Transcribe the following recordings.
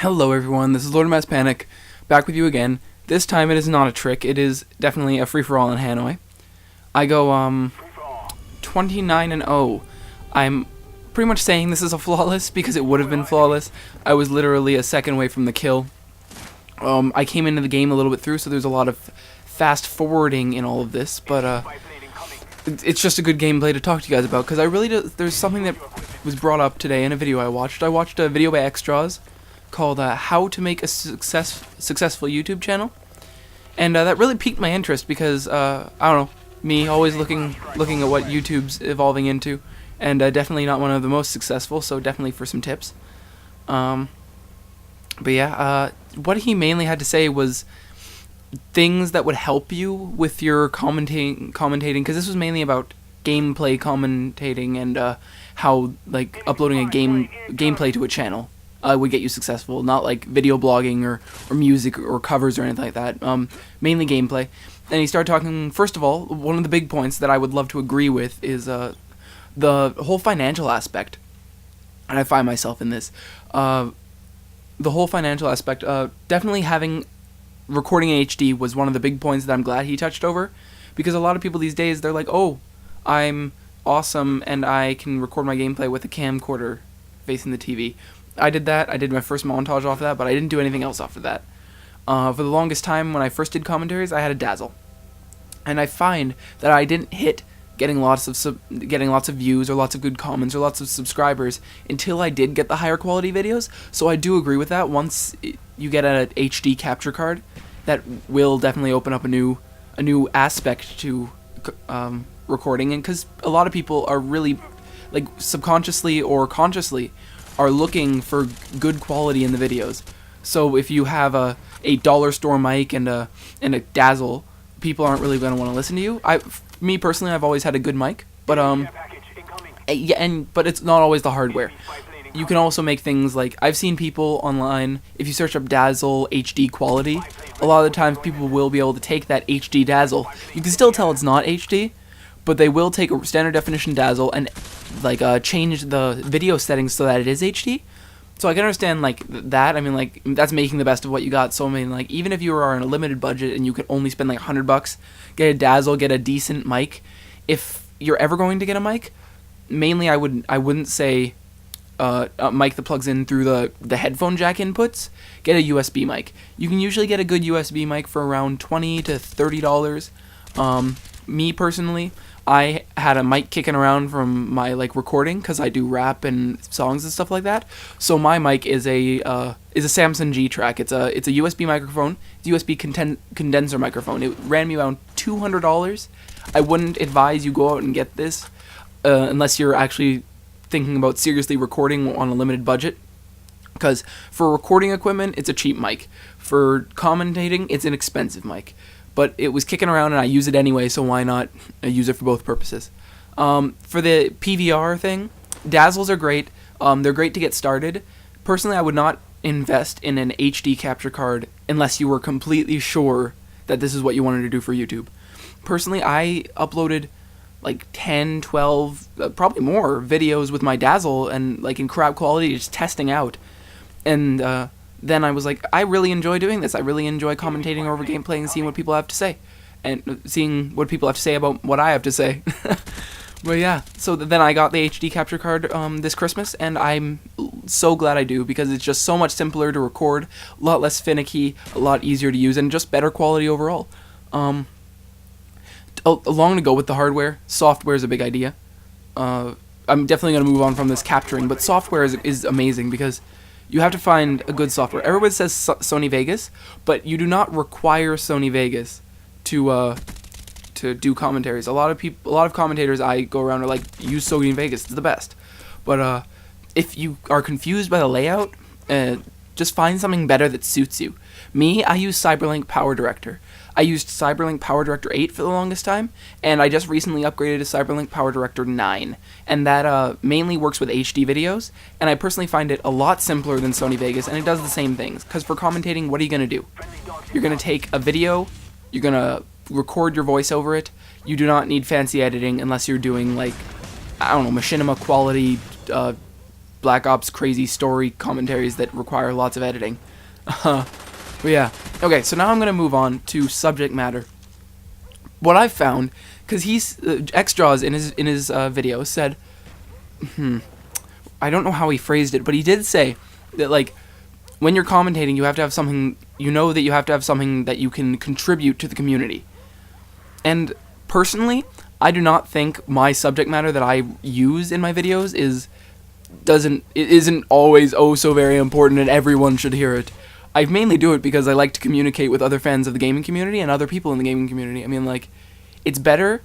Hello everyone, this is Lord of Mass Panic, back with you again. This time it is not a trick, it is definitely a free-for-all in Hanoi. I go, 29-0. I'm pretty much saying this is a flawless, because it would have been flawless. I was literally a second away from the kill. I came into the game a little bit through, so there's a lot of fast-forwarding in all of this, but, it's just a good gameplay to talk to you guys about, because I really do, there's something that was brought up today in a video I watched. I watched a video by xJawz called How to Make a Successful YouTube Channel, and that really piqued my interest because, I don't know, me always looking at what YouTube's evolving into, and definitely not one of the most successful, so definitely for some tips. But yeah, what he mainly had to say was things that would help you with your commentating, because this was mainly about gameplay commentating and how, like, uploading a gameplay to a channel would get you successful, not like video blogging or music or covers or anything like that, mainly gameplay. And he started talking, first of all, one of the big points that I would love to agree with is the whole financial aspect, and I find myself in this. The whole financial aspect, definitely having recording in HD was one of the big points that I'm glad he touched over, because a lot of people these days, they're like, oh, I'm awesome and I can record my gameplay with a camcorder facing the TV. I did that. I did my first montage off of that, but I didn't do anything else after that. For the longest time, when I first did commentaries, I had a Dazzle, and I find that I didn't hit getting lots of views or lots of good comments or lots of subscribers until I did get the higher quality videos. So I do agree with that. Once you get an HD capture card, that will definitely open up a new aspect to recording, and because a lot of people are really, like, subconsciously or consciously are looking for good quality in the videos. So if you have a dollar store mic and a Dazzle, people aren't really going to want to listen to you. Me personally, I've always had a good mic, but but it's not always the hardware. You can also make things like, I've seen people online, if you search up Dazzle HD quality, a lot of the times people will be able to take that HD Dazzle. You can still tell it's not HD, but they will take a standard definition Dazzle and change the video settings so that it is HD. So I can understand, like, that. I mean, like, that's making the best of what you got. So I mean, like, even if you are on a limited budget and you could only spend like $100, get a Dazzle, get a decent mic. If you're ever going to get a mic, mainly I wouldn't say a mic that plugs in through the headphone jack inputs. Get a USB mic. You can usually get a good USB mic for around $20 to $30. Me personally, I had a mic kicking around from my, like, recording, because I do rap and songs and stuff like that. So my mic is a Samsung G-Track. It's a USB microphone. It's a USB condenser microphone. It ran me around $200. I wouldn't advise you go out and get this unless you're actually thinking about seriously recording on a limited budget, because for recording equipment, it's a cheap mic. For commentating, it's an expensive mic. But it was kicking around and I use it anyway, so why not use it for both purposes. For the PVR thing, Dazzles are great. They're great to get started. Personally, I would not invest in an HD capture card unless you were completely sure that this is what you wanted to do for YouTube. Personally, I uploaded like 10, 12, probably more videos with my Dazzle and, like, in crap quality, just testing out. And then I was like, I really enjoy doing this. I really enjoy commentating over gameplay and seeing what people have to say. And seeing what people have to say about what I have to say. But yeah, so then I got the HD capture card this Christmas, and I'm so glad I do, because it's just so much simpler to record, a lot less finicky, a lot easier to use, and just better quality overall. Along to go with the hardware, software is a big idea. I'm definitely going to move on from this capturing, but software is amazing, because you have to find a good software. Everybody says Sony Vegas, but you do not require Sony Vegas to do commentaries. A lot of commentators I go around are like, use Sony Vegas, it's the best. But if you are confused by the layout, just find something better that suits you. Me, I use Cyberlink Power Director. I used Cyberlink Power Director 8 for the longest time, and I just recently upgraded to Cyberlink Power Director 9, and that mainly works with HD videos, and I personally find it a lot simpler than Sony Vegas, and it does the same things, because for commentating, what are you going to do? You're going to take a video, you're going to record your voice over it. You do not need fancy editing unless you're doing, like, I don't know, machinima quality Black Ops crazy story commentaries that require lots of editing. But yeah. Okay, so now I'm gonna move on to subject matter. What I've found, because xJawz in his video said, I don't know how he phrased it, but he did say that, like, when you're commentating, you have to have something, that you have to have something that you can contribute to the community. And personally, I do not think my subject matter that I use in my videos isn't always so very important and everyone should hear it. I mainly do it because I like to communicate with other fans of the gaming community and other people in the gaming community. I mean, like, it's better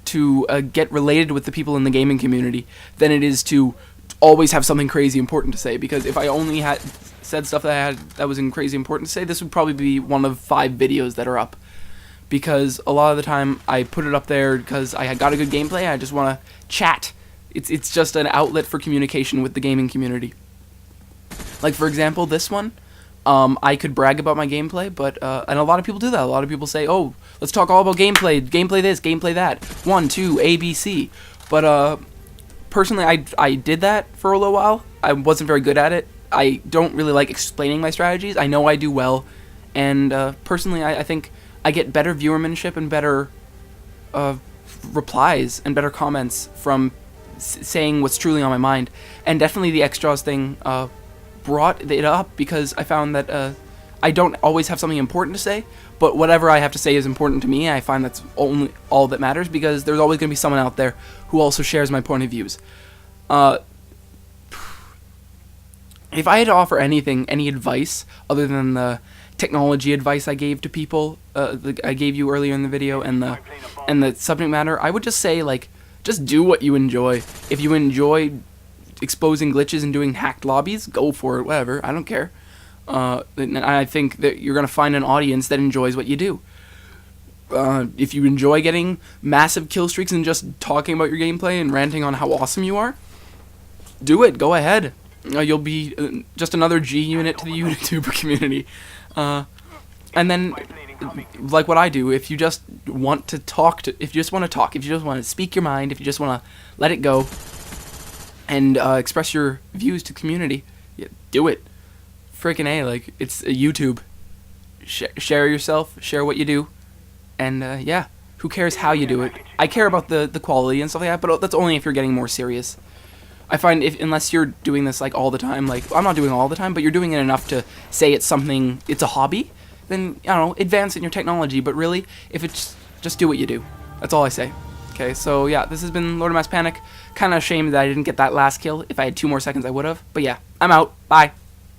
to get related with the people in the gaming community than it is to always have something crazy important to say, because if I only had said stuff that was crazy important to say, this would probably be one of 5 videos that are up. Because a lot of the time I put it up there because I got a good gameplay, I just want to chat. It's just an outlet for communication with the gaming community. Like, for example, this one, I could brag about my gameplay, but and a lot of people do that. A lot of people say, oh, let's talk all about gameplay this, gameplay that, 1, 2, A, B, C. But personally, I did that for a little while. I wasn't very good at it. I don't really like explaining my strategies. I know I do well, and personally, I think I get better viewermanship and better replies and better comments from saying what's truly on my mind. And definitely the xJawz thing brought it up, because I found that I don't always have something important to say, but whatever I have to say is important to me. I find that's only all that matters, because there's always going to be someone out there who also shares my point of views. If I had to offer any advice other than the technology advice I gave to people, I gave you earlier in the video, and the subject matter, I would just say, like, just do what you enjoy. If you enjoy exposing glitches and doing hacked lobbies, go for it, whatever, I don't care. And I think that you're gonna find an audience that enjoys what you do. If you enjoy getting massive kill streaks and just talking about your gameplay and ranting on how awesome you are, do it, go ahead. You'll be just another G unit to the YouTube community. And then, like what I do, if you just want to talk, if you just want to speak your mind, if you just want to let it go and express your views to the community, yeah, do it. Freaking A, like, it's YouTube. Share yourself, share what you do, and yeah, who cares how you do it? I care about the quality and stuff like that, but that's only if you're getting more serious. I find unless you're doing this like all the time, like I'm not doing it all the time, but you're doing it enough to say it's a hobby, then, I don't know, advance in your technology. But really, if it's just do what you do. That's all I say. Okay, so yeah, this has been Lord of Mass Panic. Kind of ashamed that I didn't get that last kill. If I had 2 more seconds, I would have. But yeah, I'm out. Bye.